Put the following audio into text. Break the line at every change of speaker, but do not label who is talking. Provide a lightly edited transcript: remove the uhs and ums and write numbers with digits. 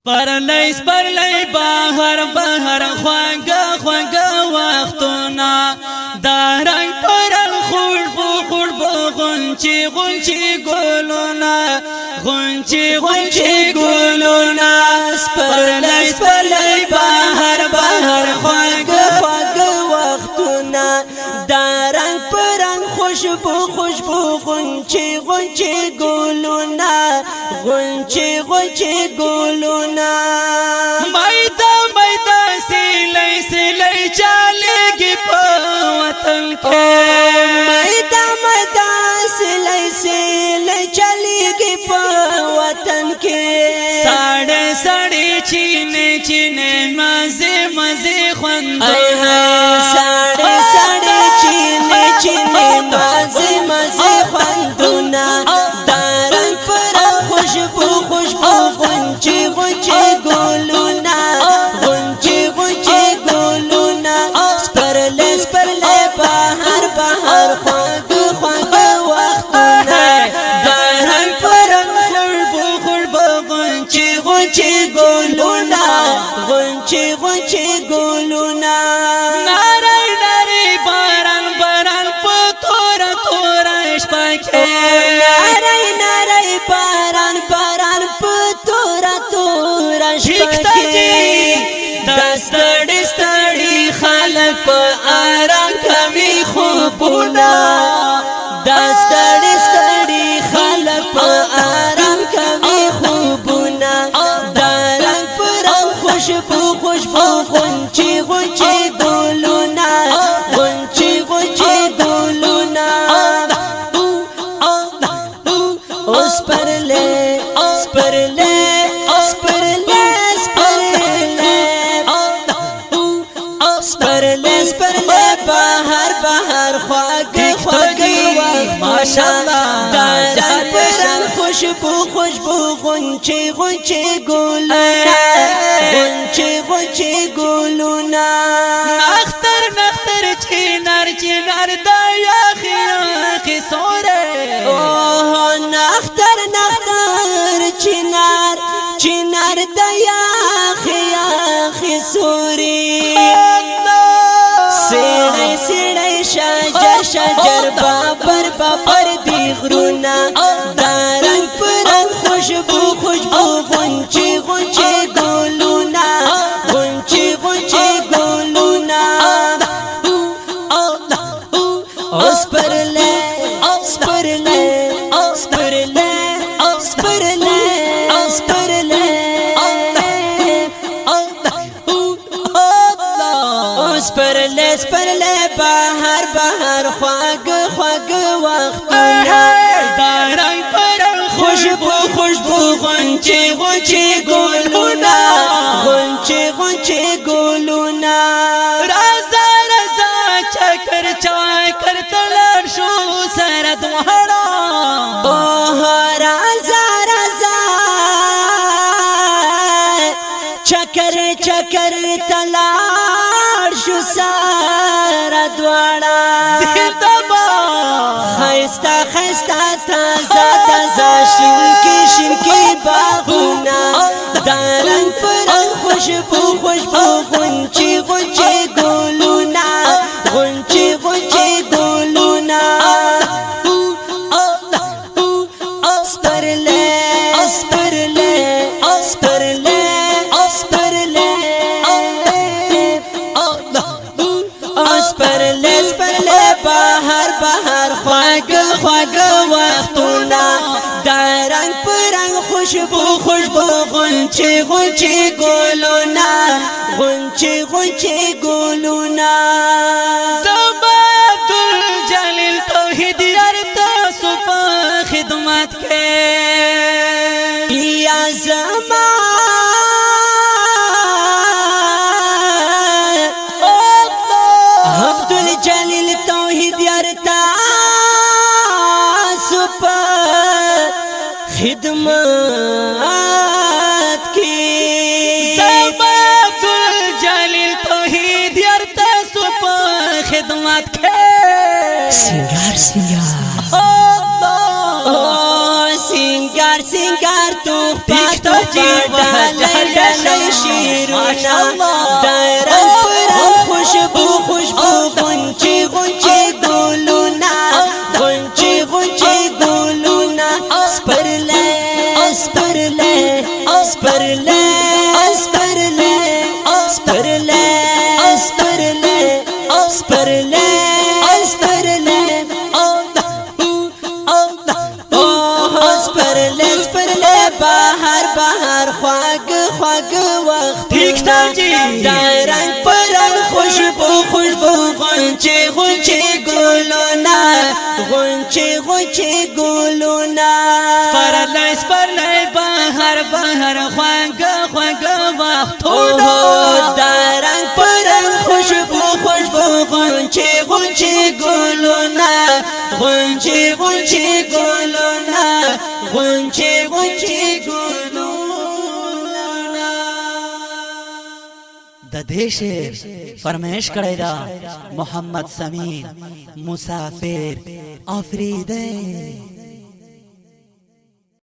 پرلیس پرلی بهر بهر خوانگا وقتونا دارنگ پرل خوشبو غنچی گلونا غنچی گلونا پرلیس پرلی بهر خوانگا
وقتونا دارنگ پرل خوشبو غنچی گلونا غنچی گلونا
میدا سیلی چالیگی پا وطن کے
میدا سیلی چالیگی پا وطن کے
ساڑے چینے مزے خوندونا
ساڑے چینے مزے خوندونا دارنگ پر خوشبو غنچی گلونا غنچی گلونا سپرلے بہر خواگ وقتونا دارنگ پر
خوشبو غنچی گلونا
غنچی گلونا
ناری باران پتورا شپاکے
ناری باران پتورا شپاکے
دستڑی خلق پا آرام کمی خوبونا
دستڑی خلق پا آرام کمی خوبونا دارنگ پرم خوشبو غنچی گلونا غنچی گلونا سپرلے بہر خواگ
ماشاءاللہ
دارنگ پرم خوشبو غنچی گلونا غنچی گلونا
نختر چینار دایا خیاخی سورے
نختر چینار دیا خیاخی سوری سیڑی شجر بابر دی غرونا دارنگ پرم خوشبو غنچی گلونا غنچی گلونا سپرلے بہر خواگ وقتونا
دارنگ پر خوشبو غنچی گلونا
غنچی گلونا
رازا چکر تلر شو سرد وحڑا
رازا چکر تلار شو سارا دوارا خیستا تازا شنکی باغونا دارنگ پرم خوشبو غنچی گلونا غنچی گلونا سپرلے بہر خواگ وقتونا دارنگ پرنگ خوشبو غنچی گلونا غنچی گلونا
زبا عبدالجلیل توحید یارتا سپا خدمت کے
یا زمان عبدالجلیل توحید یارتا سپا خدمت کی
زبا عبدالجلیل توحید یارتا سپا خدمت کے
سنگار سنگار تو پاتو ڈالر ډالۍ شیرونه دارن پر خوشبو خوشبو غنچې غنچې ګلونه غنچې غنچې ګلونه سپرلی سپرلی سپرلی سپرلی سپرلی سپرلی سپرلی سپرلی سپرلی سپرلی بهر بهر خواږ خواږ وخت دارنګ پرنګ خوشبو خوشبو غنچې غنچې ګلونه غنچې غنچې ګلونه
سپرلی سپرلی بهر بهر خواږ خواږ وختونه
دارنګ پرنګ خوشبو خوشبو غنچې غنچې ګلونه غنچې غنچې ګلونه غنچې غنچې ګلونه
د دې شعر فرمایش کړی دا محمد سمین مسافر افریدی